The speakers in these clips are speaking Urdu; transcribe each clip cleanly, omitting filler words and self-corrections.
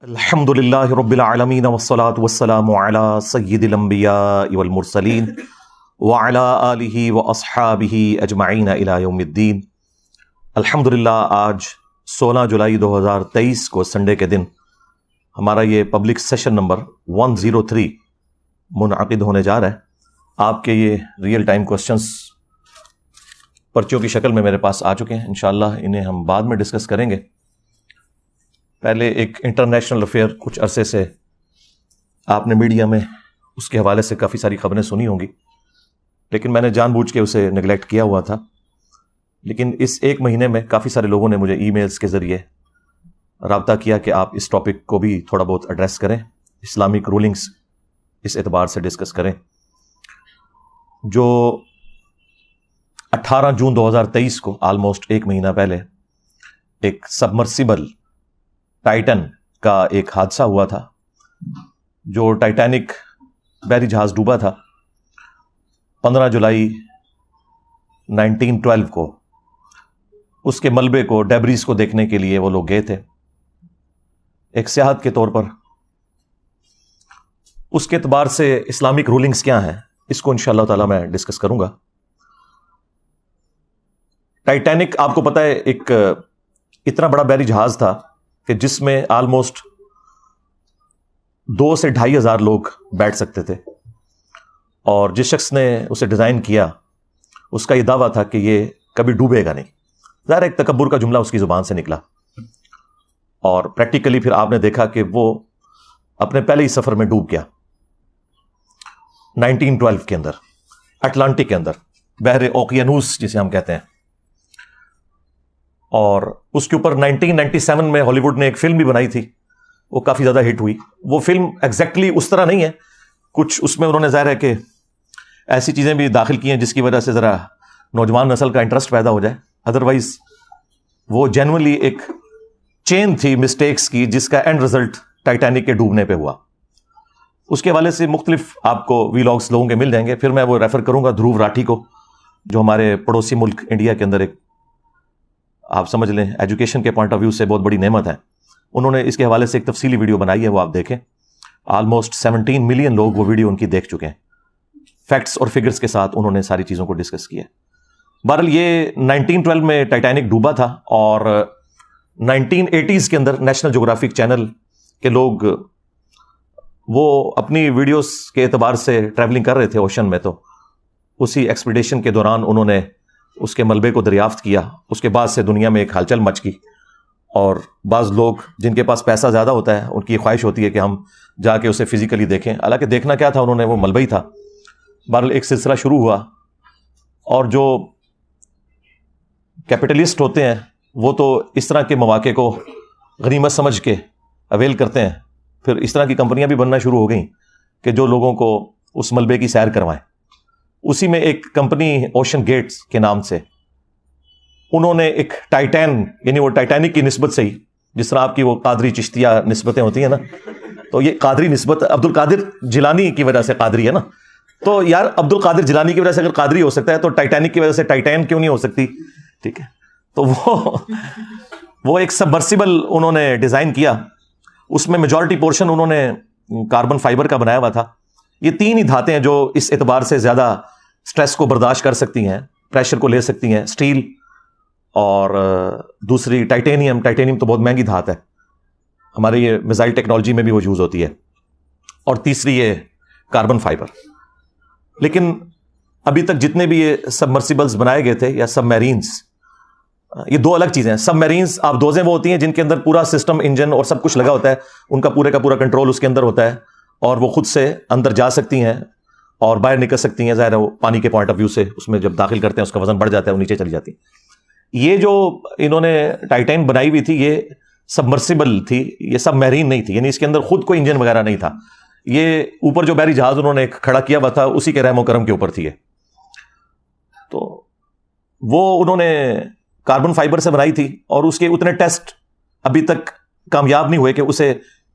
الحمدللہ رب العالمین والصلاة والسلام علی سید الانبیاء والمرسلین وعلی آلہ واصحابہ اجمعین الی یوم الدین۔ الحمدللہ آج 16 جولائی 2023 کو سنڈے کے دن ہمارا یہ پبلک سیشن نمبر 103 منعقد ہونے جا رہا ہے۔ آپ کے یہ ریئل ٹائم کوسچنز پرچیوں کی شکل میں میرے پاس آ چکے ہیں، انشاءاللہ انہیں ہم بعد میں ڈسکس کریں گے۔ پہلے ایک انٹرنیشنل افیئر، کچھ عرصے سے آپ نے میڈیا میں اس کے حوالے سے کافی ساری خبریں سنی ہوں گی، لیکن میں نے جان بوجھ کے اسے نگلیکٹ کیا ہوا تھا۔ لیکن اس ایک مہینے میں کافی سارے لوگوں نے مجھے ای میلز کے ذریعے رابطہ کیا کہ آپ اس ٹاپک کو بھی تھوڑا بہت ایڈریس کریں، اسلامک رولنگز اس اعتبار سے ڈسکس کریں۔ جو 18 جون 2023 کو آلموسٹ ایک مہینہ پہلے ایک سبمرسیبل ٹائٹن کا ایک حادثہ ہوا تھا، جو ٹائٹینک بحری جہاز ڈوبا تھا 15 جولائی 1912 کو۔ اس کے ملبے کو، ڈیبریز کو دیکھنے کے لیے وہ لوگ گئے تھے ایک سیاحت کے طور پر۔ اس کے اعتبار سے اسلامک رولنگز کیا ہیں، اس کو انشاءاللہ تعالی میں ڈسکس کروں گا۔ ٹائٹینک آپ کو پتہ ہے ایک اتنا بڑا بحری جہاز تھا کہ جس میں آلموسٹ 2 سے 2,500 لوگ بیٹھ سکتے تھے، اور جس شخص نے اسے ڈیزائن کیا اس کا یہ دعویٰ تھا کہ یہ کبھی ڈوبے گا نہیں۔ ظاہر ایک تکبر کا جملہ اس کی زبان سے نکلا، اور پریکٹیکلی پھر آپ نے دیکھا کہ وہ اپنے پہلے ہی سفر میں ڈوب گیا 1912 کے اندر، اٹلانٹک کے اندر، بحر اوقیانوس جسے ہم کہتے ہیں۔ اور اس کے اوپر 1997 میں ہالی ووڈ نے ایک فلم بھی بنائی تھی، وہ کافی زیادہ ہٹ ہوئی۔ وہ فلم ایگزیکٹلی اس طرح نہیں ہے، کچھ اس میں انہوں نے ظاہر ہے کہ ایسی چیزیں بھی داخل کی ہیں جس کی وجہ سے ذرا نوجوان نسل کا انٹرسٹ پیدا ہو جائے۔ ادروائز وہ جینوئنلی ایک چین تھی مسٹیکس کی، جس کا اینڈ رزلٹ ٹائٹینک کے ڈوبنے پہ ہوا۔ اس کے حوالے سے مختلف آپ کو ویلاگس لوگوں کے مل جائیں گے، پھر میں وہ ریفر کروں گا دھروو راٹھی کو، جو ہمارے پڑوسی ملک انڈیا کے اندر ایک، آپ سمجھ لیں ایجوکیشن کے پوائنٹ آف ویو سے بہت بڑی نعمت ہے۔ انہوں نے اس کے حوالے سے ایک تفصیلی ویڈیو بنائی ہے، وہ آپ دیکھیں۔ آلموسٹ 17 ملین لوگ وہ ویڈیو ان کی دیکھ چکے ہیں، فیکٹس اور فگرز کے ساتھ انہوں نے ساری چیزوں کو ڈسکس کیا۔ بہرحال یہ 1912 میں ٹائٹینک ڈوبا تھا، اور 1980s کے اندر نیشنل جغرافک چینل کے لوگ وہ اپنی ویڈیوز کے اعتبار سے ٹریولنگ کر رہے تھے اوشن میں، تو اسی ایکسپیڈیشن کے دوران انہوں نے اس کے ملبے کو دریافت کیا۔ اس کے بعد سے دنیا میں ایک ہلچل مچ گئی، اور بعض لوگ جن کے پاس پیسہ زیادہ ہوتا ہے ان کی خواہش ہوتی ہے کہ ہم جا کے اسے فزیکلی دیکھیں، حالانکہ دیکھنا کیا تھا انہوں نے، وہ ملبہ ہی تھا۔ بہرحال ایک سلسلہ شروع ہوا، اور جو کیپٹلسٹ ہوتے ہیں وہ تو اس طرح کے مواقع کو غنیمت سمجھ کے اویل کرتے ہیں۔ پھر اس طرح کی کمپنیاں بھی بننا شروع ہو گئیں کہ جو لوگوں کو اس ملبے کی سیر کروائیں۔ اسی میں ایک کمپنی اوشن گیٹس کے نام سے، انہوں نے ایک ٹائٹین، یعنی وہ ٹائٹینک کی نسبت سے ہی، جس طرح آپ کی وہ قادری چشتیہ نسبتیں ہوتی ہیں نا، تو یہ قادری نسبت عبد القادر جیلانی کی وجہ سے قادری ہے نا، تو یار عبد القادر جیلانی کی وجہ سے اگر قادری ہو سکتا ہے تو ٹائٹینک کی وجہ سے ٹائٹین کیوں نہیں ہو سکتی؟ ٹھیک ہے، تو وہ ایک سبمرسیبل انہوں نے ڈیزائن کیا۔ اس میں میجورٹی پورشن انہوں نے کاربن فائبر کا بنایا ہوا تھا۔ یہ 3 ہی دھاتیں ہیں جو اس اعتبار سے زیادہ سٹریس کو برداشت کر سکتی ہیں، پریشر کو لے سکتی ہیں، سٹیل اور دوسری ٹائٹینیم تو بہت مہنگی دھات ہے، ہمارے یہ میزائل ٹیکنالوجی میں بھی وہ یوز ہوتی ہے، اور تیسری یہ کاربن فائبر۔ لیکن ابھی تک جتنے بھی یہ سبمرسیبلز بنائے گئے تھے یا سب میرینز، یہ 2 الگ چیزیں ہیں۔ سب میرینز آپ دوزیں وہ ہوتی ہیں جن کے اندر پورا سسٹم، انجن اور سب کچھ لگا ہوتا ہے، ان کا پورا کنٹرول اس کے اندر ہوتا ہے، اور وہ خود سے اندر جا سکتی ہیں اور باہر نکل سکتی ہیں۔ ظاہر ہے وہ پانی کے پوائنٹ آف ویو سے اس میں جب داخل کرتے ہیں اس کا وزن بڑھ جاتا ہے، وہ نیچے چلی جاتی ہیں۔ یہ جو انہوں نے ٹائٹین بنائی ہوئی تھی یہ سبمرسیبل تھی، یہ سب میرین نہیں تھی، یعنی اس کے اندر خود کوئی انجن وغیرہ نہیں تھا۔ یہ اوپر جو بحری جہاز انہوں نے کھڑا کیا ہوا تھا اسی کے رحم و کرم کے اوپر تھی یہ۔ تو وہ انہوں نے کاربن فائبر سے بنائی تھی، اور اس کے اتنے ٹیسٹ ابھی تک کامیاب نہیں ہوئے کہ اسے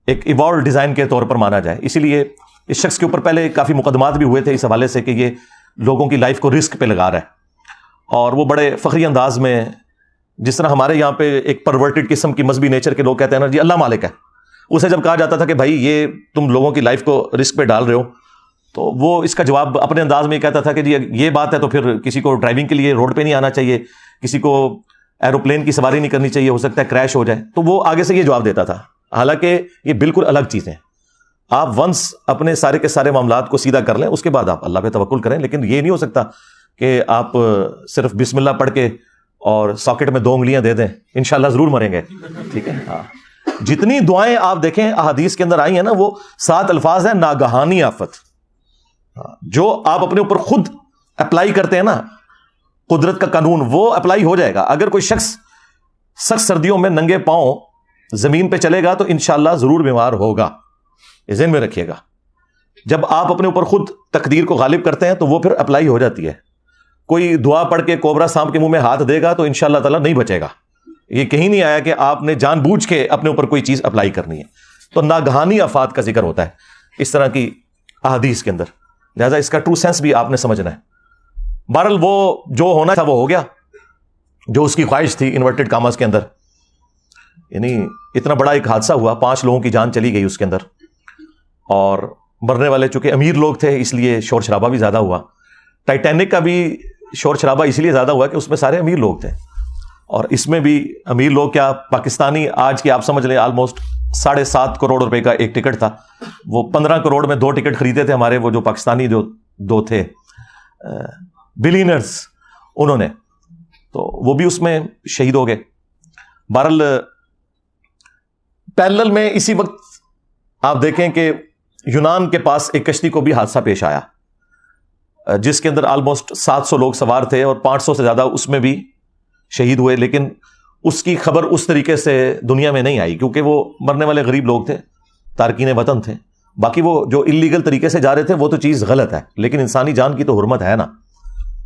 ایک ایوالوڈ ڈیزائن کے طور پر مانا جائے۔ اسی لیے اس شخص کے اوپر پہلے کافی مقدمات بھی ہوئے تھے اس حوالے سے کہ یہ لوگوں کی لائف کو رسک پہ لگا رہا ہے، اور وہ بڑے فخری انداز میں، جس طرح ہمارے یہاں پہ ایک پرورٹڈ قسم کی مذہبی نیچر کے لوگ کہتے ہیں نا جی اللہ مالک ہے، اسے جب کہا جاتا تھا کہ بھائی یہ تم لوگوں کی لائف کو رسک پہ ڈال رہے ہو، تو وہ اس کا جواب اپنے انداز میں کہتا تھا کہ جی یہ بات ہے تو پھر کسی کو ڈرائیونگ کے لیے روڈ پہ نہیں آنا چاہیے، کسی کو ایروپلین کی سواری نہیں کرنی چاہیے، ہو سکتا ہے کریش ہو جائے. تو وہ آگے سے یہ جواب دیتا تھا. حالانکہ یہ بالکل الگ چیزیں. آپ ونس اپنے سارے کے سارے معاملات کو سیدھا کر لیں، اس کے بعد آپ اللہ پہ توکل کریں. لیکن یہ نہیں ہو سکتا کہ آپ صرف بسم اللہ پڑھ کے اور ساکٹ میں 2 انگلیاں دے دیں انشاءاللہ ضرور مریں گے. ٹھیک ہے. ہاں جتنی دعائیں آپ دیکھیں احادیث کے اندر آئی ہیں نا، وہ 7 الفاظ ہیں ناگہانی آفت، جو آپ اپنے اوپر خود اپلائی کرتے ہیں نا، قدرت کا قانون وہ اپلائی ہو جائے گا. اگر کوئی شخص سخت سردیوں میں ننگے پاؤں زمین پہ چلے گا تو انشاءاللہ ضرور بیمار ہوگا. یہ ذہن میں رکھیے گا. جب آپ اپنے اوپر خود تقدیر کو غالب کرتے ہیں تو وہ پھر اپلائی ہو جاتی ہے. کوئی دعا پڑھ کے کوبرا سانپ کے منہ میں ہاتھ دے گا تو انشاءاللہ تعالیٰ نہیں بچے گا. یہ کہیں نہیں آیا کہ آپ نے جان بوجھ کے اپنے اوپر کوئی چیز اپلائی کرنی ہے. تو ناگہانی آفات کا ذکر ہوتا ہے اس طرح کی احادیث کے اندر. لہذا اس کا ٹرو سینس بھی آپ نے سمجھنا ہے. بہرحال وہ جو ہونا تھا وہ ہو گیا، جو اس کی خواہش تھی انورٹڈ کاماز کے اندر. یعنی اتنا بڑا ایک حادثہ ہوا، 5 لوگوں کی جان چلی گئی اس کے اندر، اور مرنے والے چونکہ امیر لوگ تھے اس لیے شور شرابہ بھی زیادہ ہوا. ٹائٹینک کا بھی شور شرابہ اس لیے زیادہ ہوا کہ اس میں سارے امیر لوگ تھے، اور اس میں بھی امیر لوگ کیا، پاکستانی آج کی آپ سمجھ لیں آلموسٹ 7.5 کروڑ روپے کا ایک ٹکٹ تھا. وہ 15 کروڑ میں 2 ٹکٹ خریدے تھے ہمارے وہ جو پاکستانی جو 2 تھے بلینرز، انہوں نے، تو وہ بھی اس میں شہید ہو گئے. بہرحال پیرلل میں اسی وقت آپ دیکھیں کہ یونان کے پاس ایک کشتی کو بھی حادثہ پیش آیا جس کے اندر آلموسٹ 700 لوگ سوار تھے اور 500 سے زیادہ اس میں بھی شہید ہوئے. لیکن اس کی خبر اس طریقے سے دنیا میں نہیں آئی کیونکہ وہ مرنے والے غریب لوگ تھے، تارکین وطن تھے. باقی وہ جو اللیگل طریقے سے جا رہے تھے وہ تو چیز غلط ہے، لیکن انسانی جان کی تو حرمت ہے نا.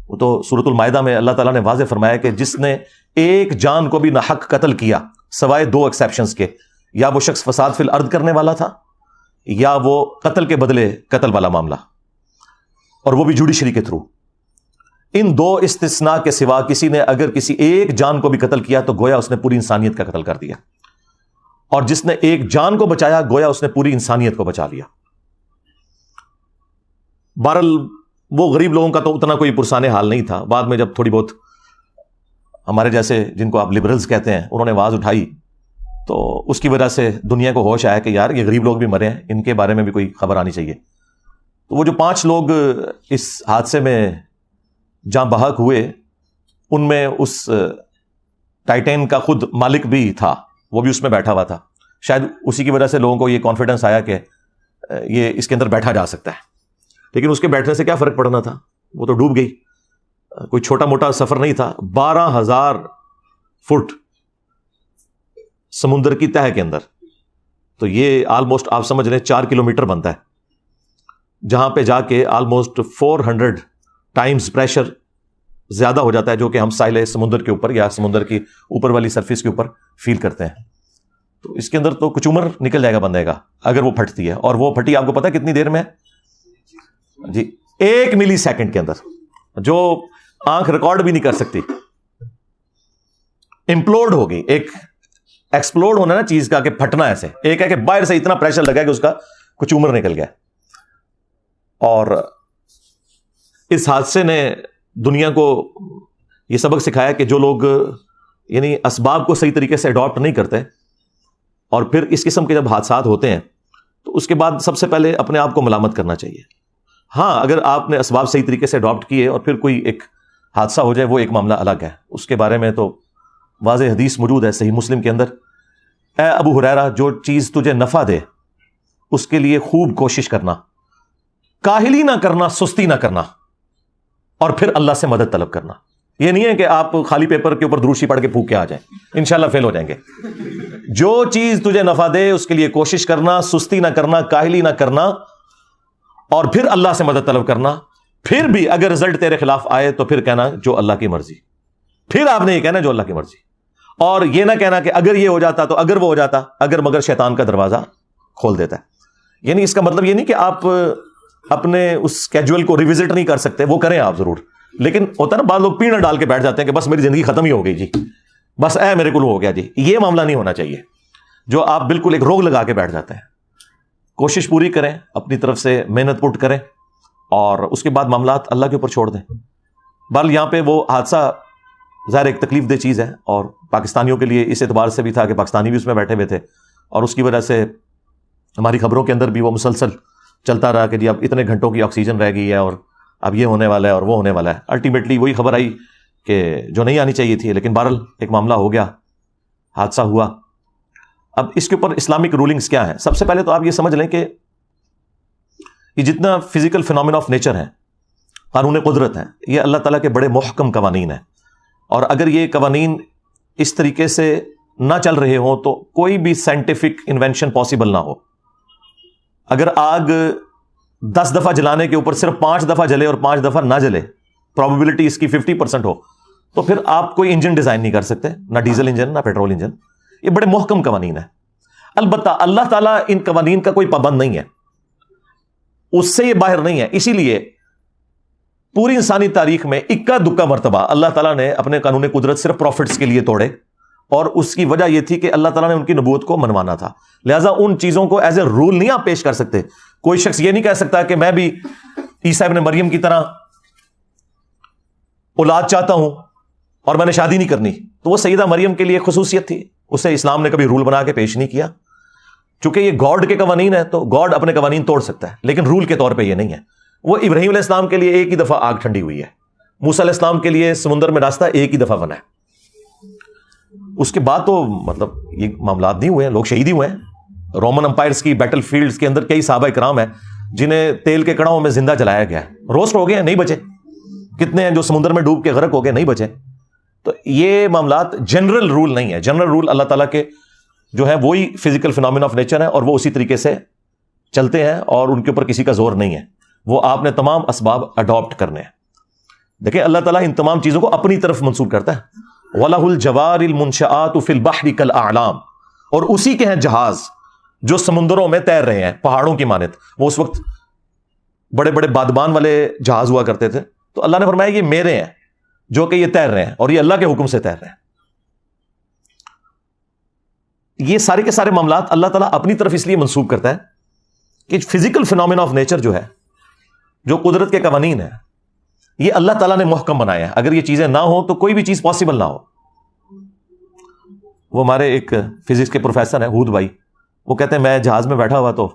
وہ تو سورۃ المائدہ میں اللہ تعالیٰ نے واضح فرمایا کہ جس نے ایک جان کو بھی ناحق قتل کیا سوائے 2 ایکسیپشنز کے، یا وہ شخص فساد فی الارض کرنے والا تھا یا وہ قتل کے بدلے قتل والا معاملہ، اور وہ بھی جوڈیشری کے تھرو. ان 2 استثناء کے سوا کسی نے اگر کسی ایک جان کو بھی قتل کیا تو گویا اس نے پوری انسانیت کا قتل کر دیا، اور جس نے ایک جان کو بچایا گویا اس نے پوری انسانیت کو بچا لیا. بہرحال وہ غریب لوگوں کا تو اتنا کوئی پرسان حال نہیں تھا. بعد میں جب تھوڑی بہت ہمارے جیسے جن کو آپ لبرلز کہتے ہیں انہوں نے آواز اٹھائی تو اس کی وجہ سے دنیا کو ہوش آیا کہ یار یہ غریب لوگ بھی مرے ہیں، ان کے بارے میں بھی کوئی خبر آنی چاہیے. تو وہ جو 5 لوگ اس حادثے میں جاں بحق ہوئے، ان میں اس ٹائٹین کا خود مالک بھی تھا، وہ بھی اس میں بیٹھا ہوا تھا. شاید اسی کی وجہ سے لوگوں کو یہ کانفیڈنس آیا کہ یہ اس کے اندر بیٹھا جا سکتا ہے. لیکن اس کے بیٹھنے سے کیا فرق پڑنا تھا، وہ تو ڈوب گئی. کوئی چھوٹا موٹا سفر نہیں تھا. 12,000 فٹ سمندر کی تہہ کے اندر، تو یہ آلموسٹ آپ سمجھ لیں 4 کلومیٹر بنتا ہے، جہاں پہ جا کے آلموسٹ 400 ٹائمز پریشر زیادہ ہو جاتا ہے جو کہ ہم ساحل سمندر کے اوپر یا سمندر کی اوپر والی سرفیس کے اوپر فیل کرتے ہیں. تو اس کے اندر تو کچومر نکل جائے گا بندے کا اگر وہ پھٹتی ہے. اور وہ پھٹی آپ کو پتا کتنی دیر میں جی 1 ملی سیکنڈ کے اندر، جو آنکھ ریکارڈ بھی نہیں کر سکتی. امپلوڈ ہو گئی. ایک ایکسپلوڈ ہونا نا چیز کا کہ پھٹنا ایسے، ایک ہے کہ باہر سے اتنا پریشر لگا کہ اس کا کچومر نکل گیا. اور اس حادثے نے دنیا کو یہ سبق سکھایا کہ جو لوگ یعنی اسباب کو صحیح طریقے سے اڈاپٹ نہیں کرتے اور پھر اس قسم کے جب حادثات ہوتے ہیں تو اس کے بعد سب سے پہلے اپنے آپ کو ملامت کرنا چاہیے. ہاں اگر آپ نے اسباب صحیح طریقے سے اڈاپٹ کیے اور پھر کوئی ایک حادثہ ہو جائے وہ ایک معاملہ الگ ہے. اس کے بارے میں تو واضح حدیث موجود ہے صحیح مسلم کے اندر، اے ابو ہریرہ جو چیز تجھے نفع دے اس کے لیے خوب کوشش کرنا، کاہلی نہ کرنا، سستی نہ کرنا، اور پھر اللہ سے مدد طلب کرنا. یہ نہیں ہے کہ آپ خالی پیپر کے اوپر دروشی پڑھ کے پھونک کے آ جائیں، انشاءاللہ فیل ہو جائیں گے. جو چیز تجھے نفع دے اس کے لیے کوشش کرنا، سستی نہ کرنا، کاہلی نہ کرنا، اور پھر اللہ سے مدد طلب کرنا. پھر بھی اگر رزلٹ تیرے خلاف آئے تو پھر کہنا جو اللہ کی مرضی. پھر آپ نے یہ کہنا جو اللہ کی مرضی، اور یہ نہ کہنا کہ اگر یہ ہو جاتا تو اگر وہ ہو جاتا، اگر مگر شیطان کا دروازہ کھول دیتا ہے. یعنی اس کا مطلب یہ نہیں کہ آپ اپنے اس اسکیجول کو ریوزٹ نہیں کر سکتے، وہ کریں آپ ضرور. لیکن ہوتا ہے نا بعض لوگ پیڑ ڈال کے بیٹھ جاتے ہیں کہ بس میری زندگی ختم ہی ہو گئی جی، بس میرے کو ہو گیا جی. یہ معاملہ نہیں ہونا چاہیے. جو آپ بالکل ایک روگ لگا کے بیٹھ جاتے ہیں. کوشش پوری کریں, اپنی طرف سے محنت پٹ کریں, اور اس کے بعد معاملات اللہ کے اوپر چھوڑ دیں. بہرحال یہاں پہ وہ حادثہ ظاہر ایک تکلیف دہ چیز ہے, اور پاکستانیوں کے لیے اس اعتبار سے بھی تھا کہ پاکستانی بھی اس میں بیٹھے ہوئے تھے, اور اس کی وجہ سے ہماری خبروں کے اندر بھی وہ مسلسل چلتا رہا کہ جی اب اتنے گھنٹوں کی آکسیجن رہ گئی ہے, اور اب یہ ہونے والا ہے اور وہ ہونے والا ہے. الٹیمیٹلی وہی خبر آئی کہ جو نہیں آنی چاہیے تھی, لیکن بہرحال ایک معاملہ ہو گیا, حادثہ ہوا. اب اس کے اوپر اسلامک رولنگز کیا ہیں؟ سب سے پہلے تو آپ یہ سمجھ لیں کہ یہ جتنا فزیکل فینومینا آف نیچر ہے, قانون قدرت ہے, یہ اللہ تعالیٰ کے بڑے محکم قوانین ہیں, اور اگر یہ قوانین اس طریقے سے نہ چل رہے ہوں تو کوئی بھی سائنٹیفک انوینشن پاسبل نہ ہو. اگر آگ 10 دفعہ جلانے کے اوپر صرف 5 دفعہ جلے اور 5 دفعہ نہ جلے, پروبیبلٹی اس کی 50% ہو, تو پھر آپ کوئی انجن ڈیزائن نہیں کر سکتے, نہ ڈیزل انجن نہ پیٹرول انجن. یہ بڑے محکم قوانین ہیں. البتہ اللہ تعالیٰ ان قوانین کا کوئی پابند نہیں ہے, اس سے یہ باہر نہیں ہے. اسی لیے پوری انسانی تاریخ میں اکا دکا مرتبہ اللہ تعالیٰ نے اپنے قانون قدرت صرف پروفٹس کے لیے توڑے, اور اس کی وجہ یہ تھی کہ اللہ تعالیٰ نے ان کی نبوت کو منوانا تھا. لہٰذا ان چیزوں کو ایز اے رول نہیں آپ پیش کر سکتے. کوئی شخص یہ نہیں کہہ سکتا کہ میں بھی عیسیٰ ابن مریم کی طرح اولاد چاہتا ہوں اور میں نے شادی نہیں کرنی. تو وہ سیدہ مریم کے لیے خصوصیت تھی, اسے اسلام نے کبھی رول بنا کے پیش نہیں کیا. چونکہ یہ گاڈ کے قوانین ہیں تو گاڈ اپنے قوانین توڑ سکتا ہے, لیکن رول کے طور پہ یہ نہیں ہے. وہ ابراہیم علیہ السلام کے لیے ایک ہی دفعہ آگ ٹھنڈی ہوئی ہے, موسیٰ علیہ السلام کے لیے سمندر میں راستہ ایک ہی دفعہ بنا ہے. اس کے بعد تو مطلب یہ معاملات نہیں ہوئے ہیں, لوگ شہید ہی ہوئے ہیں. رومن امپائرز کی بیٹل فیلڈز کے اندر کئی صحابہ کرام ہیں جنہیں تیل کے کڑاؤں میں زندہ جلایا گیا ہے, روسٹ ہو گئے ہیں, نہیں بچے. کتنے ہیں جو سمندر میں ڈوب کے غرق ہو گئے, نہیں بچے. تو یہ معاملات جنرل رول نہیں ہے. جنرل رول اللہ تعالیٰ کے جو ہے وہی فزیکل فینومینا آف نیچر ہے, اور وہ اسی طریقے سے چلتے ہیں, اور ان کے اوپر کسی کا زور نہیں ہے. وہ آپ نے تمام اسباب اڈاپٹ کرنے ہیں. دیکھیں اللہ تعالیٰ ان تمام چیزوں کو اپنی طرف منسوب کرتا ہے. وَلَهُ الْجَوَارِ الْمُنْشَآتُ فِي الْبَحْرِ كَالْأَعْلَامِ, اور اسی کے ہیں جہاز جو سمندروں میں تیر رہے ہیں پہاڑوں کی مانند. وہ اس وقت بڑے بڑے بادبان والے جہاز ہوا کرتے تھے, تو اللہ نے فرمایا یہ میرے ہیں جو کہ یہ تیر رہے ہیں, اور یہ اللہ کے حکم سے تیر رہے ہیں. یہ سارے کے سارے معاملات اللہ تعالیٰ اپنی طرف اس لیے منسوب کرتا ہے کہ فزیکل فینومینا آف نیچر جو ہے, جو قدرت کے قوانین ہیں, یہ اللہ تعالیٰ نے محکم بنایا ہے. اگر یہ چیزیں نہ ہوں تو کوئی بھی چیز پاسبل نہ ہو. وہ ہمارے ایک فزکس کے پروفیسر ہیں ہود بھائی, وہ کہتے ہیں میں جہاز میں بیٹھا ہوا تو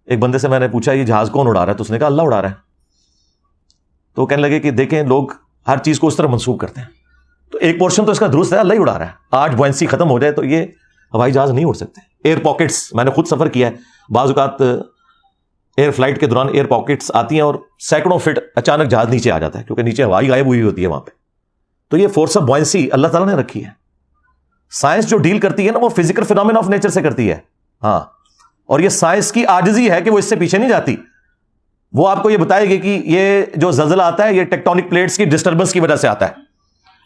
ایک بندے سے میں نے پوچھا یہ جہاز کون اڑا رہا ہے, تو اس نے کہا اللہ اڑا رہا ہے. تو وہ کہنے لگے کہ دیکھیں لوگ ہر چیز کو اس طرح منسوخ کرتے ہیں, تو ایک پورشن تو اس کا درست ہے, اللہ ہی اڑا رہا ہے. آج بوئنسی ختم ہو جائے تو یہ ہوائی جہاز نہیں اڑ سکتے. ایئر پاکٹس, میں نے خود سفر کیا ہے, بعض اوقات ایئر فلائٹ کے دوران ایئر پاکٹس آتی ہیں اور سینکڑوں فٹ اچانک جہاز نیچے آ جاتا ہے, کیونکہ نیچے ہوائی غائب ہوئی ہوتی ہے وہاں پہ. تو یہ فورس آف بوئنسی اللہ تعالیٰ نے رکھی ہے. سائنس جو ڈیل کرتی ہے نا وہ فزیکل فینومینا آف نیچر سے کرتی ہے. ہاں, اور یہ سائنس کی عاجزی ہے کہ وہ اس سے پیچھے نہیں جاتی. وہ آپ کو یہ بتائے گی کہ یہ جو زلزلہ آتا ہے یہ ٹیکٹونک پلیٹس کی ڈسٹربنس کی وجہ سے آتا ہے.